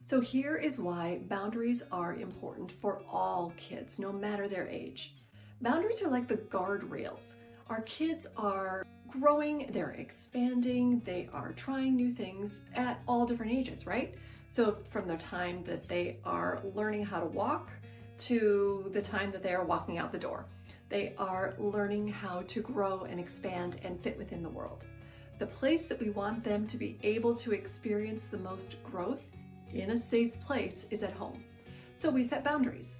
So here is why boundaries are important for all kids, no matter their age. Boundaries are like the guardrails. Our kids are growing, they're expanding, they are trying new things at all different ages, right? So from the time that they are learning how to walk to the time that they are walking out the door, they are learning how to grow and expand and fit within the world. The place that we want them to be able to experience the most growth in a safe place is at home. So we set boundaries.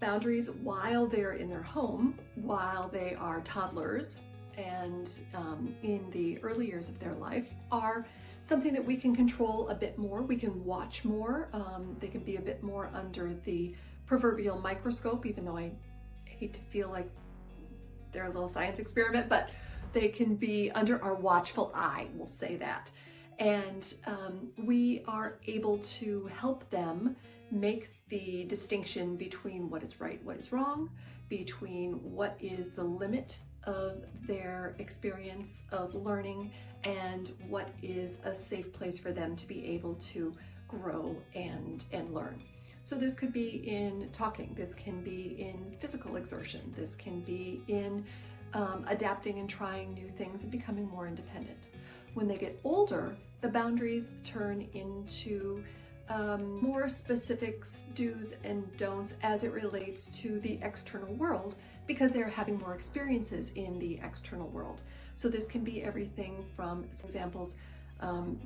Boundaries while they're in their home, while they are toddlers and in the early years of their life, are something that we can control a bit more. We can watch more. They can be a bit more under the proverbial microscope, even though I hate to feel like they're a little science experiment, but they can be under our watchful eye, we'll say that. And we are able to help them make the distinction between what is right, what is wrong, between what is the limit of their experience of learning and what is a safe place for them to be able to grow and learn. So this could be in talking, this can be in physical exertion, this can be in adapting and trying new things and becoming more independent. When they get older, the boundaries turn into more specifics, do's and don'ts as it relates to the external world, because they're having more experiences in the external world. So this can be everything from examples,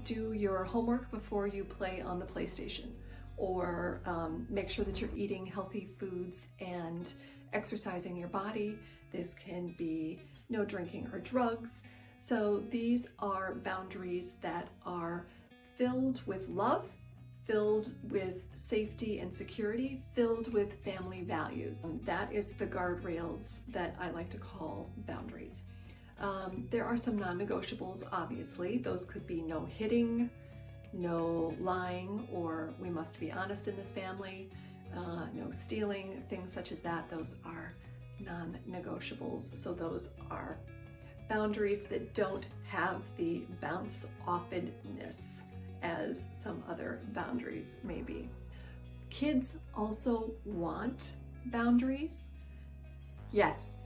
do your homework before you play on the PlayStation, or make sure that you're eating healthy foods and exercising your body. This can be no drinking or drugs. So these are boundaries that are filled with love, filled with safety and security, filled with family values. That is the guardrails that I like to call boundaries. There are some non-negotiables, obviously. Those could be no hitting, no lying, or we must be honest in this family, no stealing, things such as that. Those are non-negotiables. So those are boundaries that don't have the bounce offedness as some other boundaries may be. Kids also want boundaries. Yes,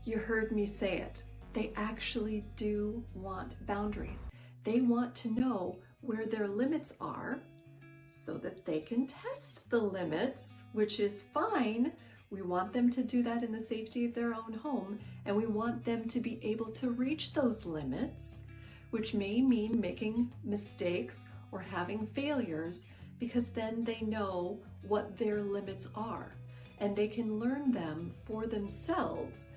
you heard me say it. They actually do want boundaries. They want to know where their limits are so that they can test the limits, which is fine. We want them to do that in the safety of their own home, and we want them to be able to reach those limits, which may mean making mistakes or having failures, because then they know what their limits are and they can learn them for themselves,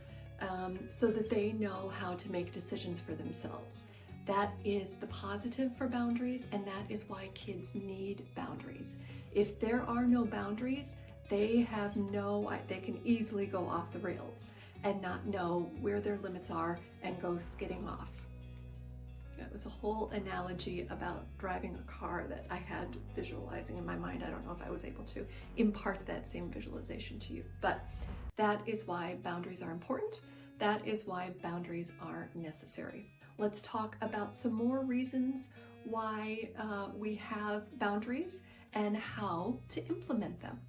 so that they know how to make decisions for themselves. That is the positive for boundaries, and that is why kids need boundaries. If there are no boundaries, they can easily go off the rails and not know where their limits are and go skidding off. It was a whole analogy about driving a car that I had visualizing in my mind. I don't know if I was able to impart that same visualization to you, but that is why boundaries are important. That is why boundaries are necessary. Let's talk about some more reasons why we have boundaries and how to implement them.